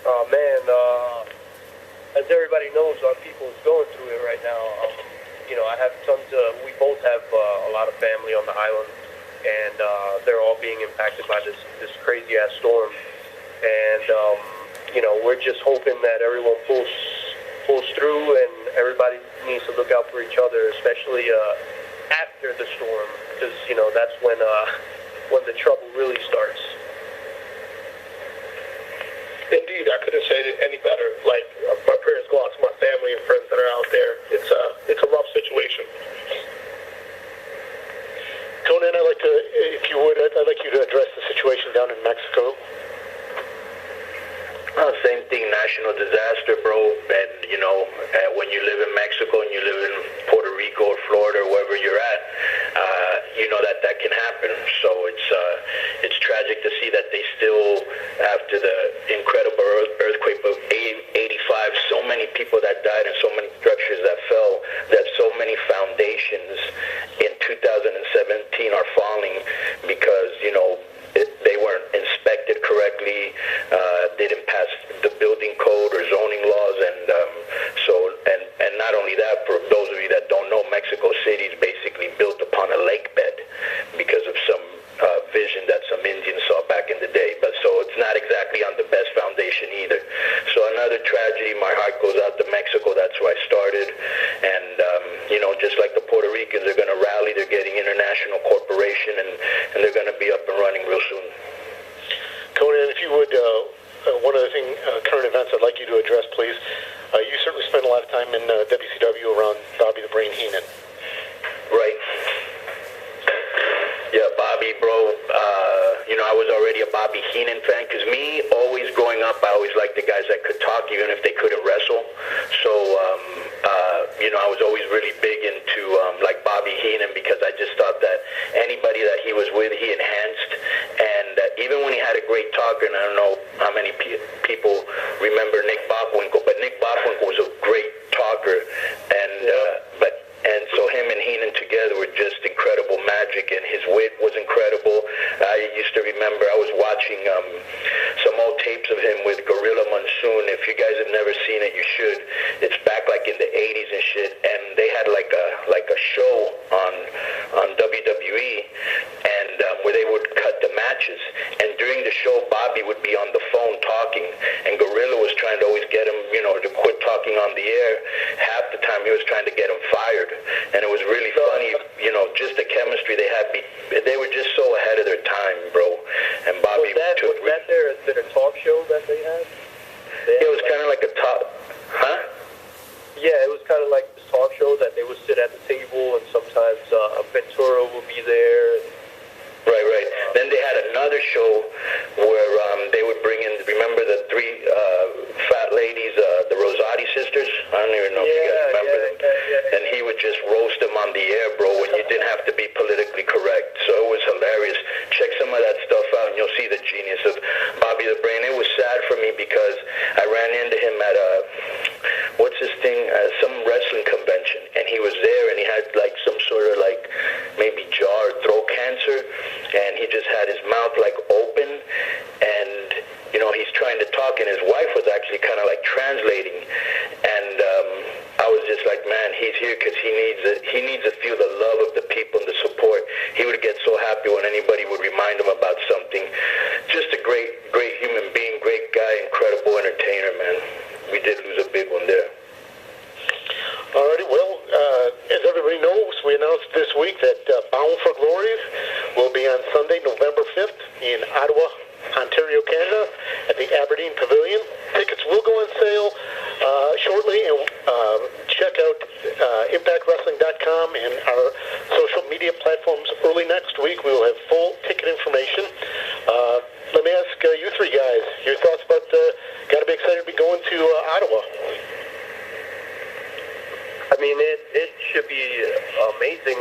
Man, as everybody knows, our people is going through it right now. I have we both have a lot of family on the island, and they're all being impacted by this crazy-ass storm. And, we're just hoping that everyone pulls through, and everybody needs to look out for each other, especially after the storm, because, that's when the trouble really starts. Indeed, I couldn't say it any better. Like, my prayers go out to my family and friends that are out there. It's a rough situation. Konnan, I'd like you to address the situation down in Mexico. Same thing, national disaster, bro. And, when you live in Mexico and you live in Puerto Rico or Florida or wherever you're at, you know that can happen. So it's tragic to see that they still, after the incredible earthquake of 85, so many people that died and so many structures that fell, that so many foundations in 2017 are falling because, they weren't inspected correctly, didn't pass the building code or zoning laws, and not only that, for those of you that don't know, Mexico City is basically built upon a lake bed because of some vision that some Indians saw back in the day. But so it's not exactly on the best foundation either. So another tragedy. My heart goes out to Mexico. That's where I started, and just like the Puerto Ricans, they're going to rally. They're getting international corporation, and they're going to be up and running real soon. Konnan, if you would, one other thing, current events I'd like you to address, please. You certainly spent a lot of time in WCW around Bobby The Brain Heenan. Right. Yeah, Bobby, bro. I was already a Bobby Heenan fan because me, always growing up, I always liked the guys that could talk even if they couldn't wrestle. So, I was always really big into like Bobby Heenan because I just thought that anybody that he was with, he enhanced. And even when he had a great talker, and I don't know how many people remember Nick Bockwinkel, but Nick Bockwinkel was a great talker, and so him and Heenan together were just incredible magic, and his wit was incredible. I used to remember I was watching some old tapes of him with Gorilla Monsoon. If you guys have never seen it, you should. It's back like in the 80s and shit, and they had like a show on WWE, and where they would cut the matches. And during the show, Bobby would be on the phone talking, and Gorilla was trying to always get him, to quit talking on the air. Half the time he was trying to get him fired. And it was really funny, just the chemistry they had. They were just so ahead of their time, bro. And Bobby was that their talk show that they had? It was kind of like a talk, huh? Yeah, it was kind of like this talk show that they would sit at the table, and sometimes Ventura would be there. Right. Then they had another show where they would bring in, remember the three fat ladies, the Rosati sisters? I don't even know if you guys remember them. And he would just roast them on the air, bro, when you didn't have to be politically correct. So it was hilarious. Check some of that stuff out, and you'll see the genius of Bobby the Brain. It was sad for me because I ran into him at some wrestling convention, and he was there, and he had like some sort of like maybe jaw or throat cancer, and he just had his mouth like open, and he's trying to talk, and his wife was actually kind of like translating, and I was just like, man, he's here because he needs to feel the love of the people and the support. He would get so happy when anybody would remind him about something. Just a great human being, great guy, incredible entertainer, man. We did lose a big one there. Alrighty, well, as everybody knows, we announced this week that Bound for Glory will be on Sunday, November 5th in Ottawa, Ontario, Canada, at the Aberdeen Pavilion. Tickets will go on sale shortly, and check out ImpactWrestling.com and our social media platforms early next week. We will have full ticket information. Let me ask you three guys, your thoughts about got to be excited to be going to Ottawa. I mean, it should be amazing.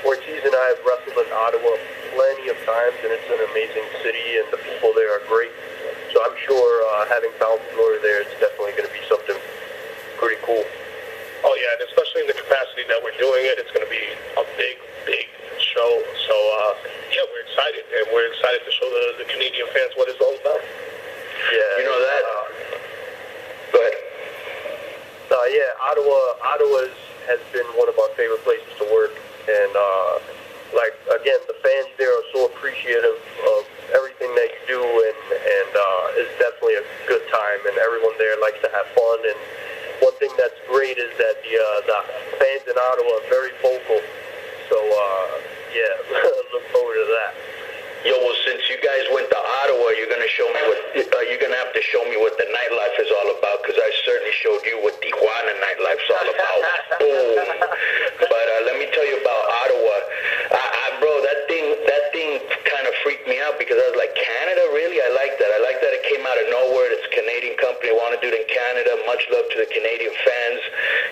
Ortiz and I have wrestled in Ottawa plenty of times, and it's an amazing city, and the people there are great. So I'm sure having Bound for Glory there is definitely going to be something pretty cool. Oh, yeah, and especially in the capacity that we're doing it, it's going to be a big show. So, we're excited, and we're excited to show the Canadian fans what it's all about. Yeah. You know that? Ottawa has been one of our favorite places to work, and like again, the fans there are so appreciative of everything that you do, and it's definitely a good time, and everyone there likes to have fun. And one thing that's great is that the fans in Ottawa are very vocal. So yeah, look forward to that. Yo, well, since you guys went to Ottawa, you're gonna show me you're gonna have to show me what the nightlife is all about, because I certainly showed you what Tijuana nightlife's all about. Boom. But let me tell you about Ottawa. Bro, that thing kind of freaked me out, because I was like, Canada, really? I like that. I like that it came out of nowhere. It's a Canadian company. I want to do it in Canada. Much love to the Canadian fans.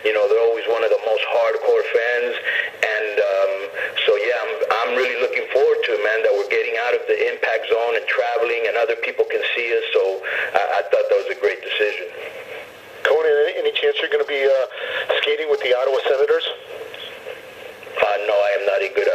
You know, they're always one of the most hardcore fans, and so yeah, I'm really looking forward to it, man. That we're getting out of the impact zone and traveling, and other people can see us. So I thought that was a great decision. Konnan, any chance you're going to be skating with the Ottawa Senators? No, I am not a good